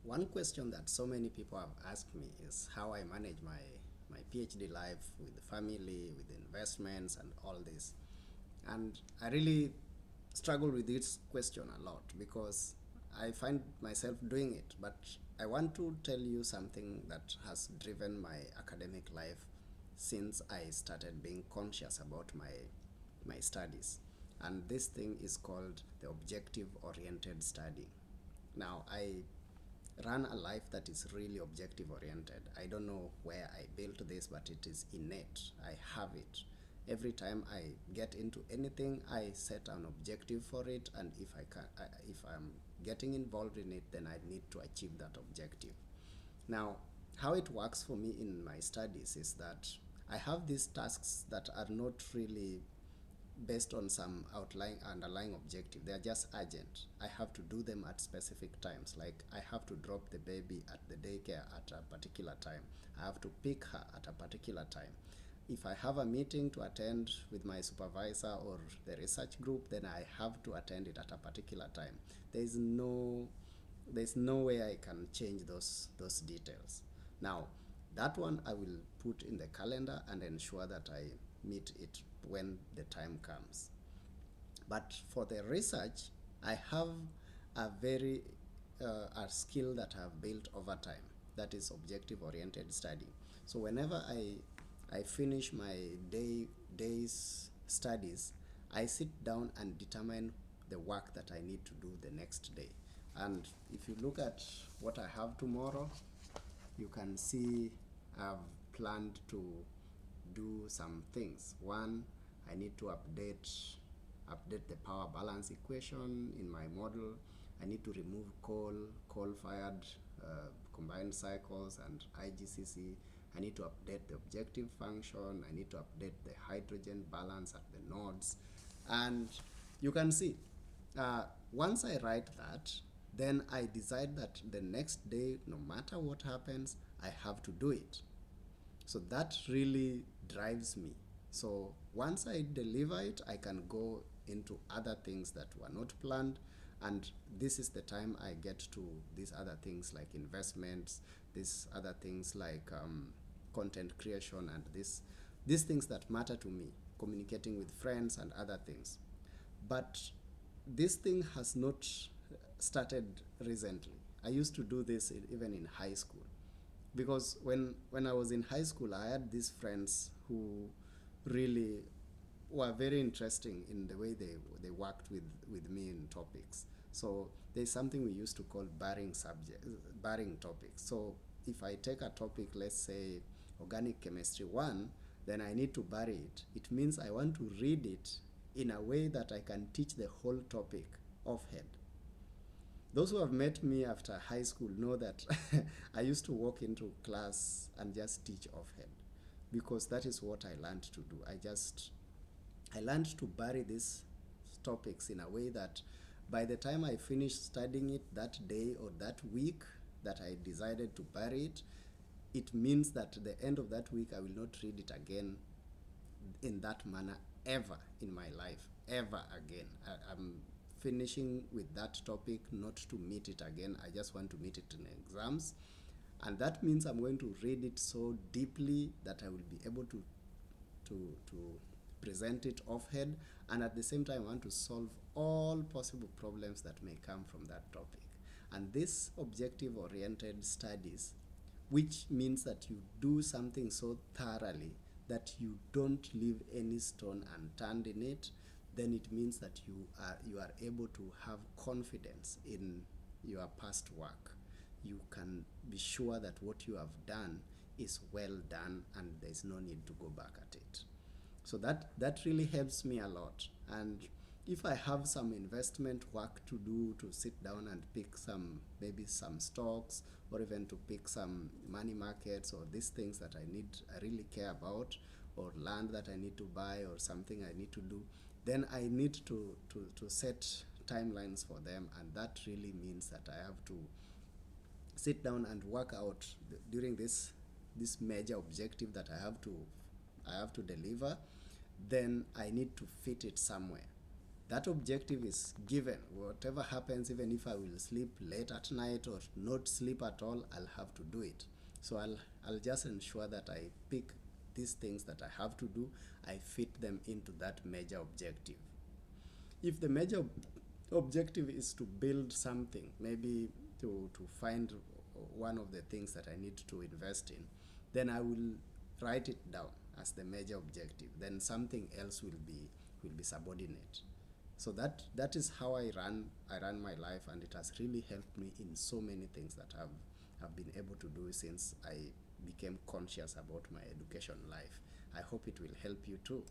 One question that so many people have asked me is how I manage my PhD life with the family, with investments, and all this. And I really struggle with this question a lot because I find myself doing it. But I want to tell you something that has driven my academic life since I started being conscious about my studies. And this thing is called the objective oriented study. Now, I run a life that is really objective oriented. I don't know where I built this, but it is innate. I have it. Every time I get into anything, I set an objective for it, and if I'm getting involved in it, then I need to achieve that objective. Now, how it works for me in my studies is that I have these tasks that are not really based on some outlying underlying objective. They are just urgent. I have to do them at specific times. Like I have to drop the baby at the daycare at a particular time. I have to pick her at a particular time. If I have a meeting to attend with my supervisor or the research group, then I have to attend it at a particular time. There's no way I can change those details. Now, that one I will put in the calendar and ensure that I meet it when the time comes. But for the research, I have a skill that I have built over time. That is objective oriented study. So whenever I finish my day's studies, I sit down and determine the work that I need to do the next day. And if you look at what I have tomorrow, you can see I've planned to do some things. One, I need to update the power balance equation in my model. I need to remove coal-fired combined cycles and IGCC. I need to update the objective function. I need to update the hydrogen balance at the nodes. And you can see, once I write that, then I decide that the next day, no matter what happens, I have to do it. So that really drives me. So once I deliver it, I can go into other things that were not planned. And this is the time I get to these other things like investments, these other things like content creation, and these things that matter to me, communicating with friends and other things. But this thing has not started recently. I used to do this even in high school because when I was in high school, I had these friends who really were very interesting in the way they worked with me in topics. So there's something we used to call barring topics. So if I take a topic, let's say organic chemistry 1, then I need to bury it. It means I want to read it in a way that I can teach the whole topic offhand. Those who have met me after high school know that I used to walk into class and just teach offhand because that is what I learned to do. I learned to bury these topics in a way that by the time I finish studying it that day or that week that I decided to bury it, it means that at the end of that week I will not read it again in that manner ever in my life, ever again. I'm finishing with that topic not to meet it again. I just want to meet it in exams. And that means I'm going to read it so deeply that I will be able to present it offhand, and at the same time I want to solve all possible problems that may come from that topic. And this objective oriented studies, which means that you do something so thoroughly that you don't leave any stone unturned in it, then it means that you are able to have confidence in your past work. You can be sure that what you have done is well done and there's no need to go back at it. So that really helps me a lot. And if I have some investment work to do, to sit down and pick maybe some stocks, or even to pick some money markets, or these things that I really care about, or land that I need to buy, or something I need to do, then I need to set timelines for them. And that really means that I have to sit down and work out during this major objective that I have to deliver. Then I need to fit it somewhere. That objective is given. Whatever happens, even if I will sleep late at night or not sleep at all, I'll have to do it. So I'll just ensure that I pick these things that I have to do, I fit them into that major objective. If the major objective is to build something, maybe to find one of the things that I need to invest in, then I will write it down as the major objective. Then something else will be subordinate. So that is how I run my life, and it has really helped me in so many things that I've been able to do since I became conscious about my education life. I hope it will help you too.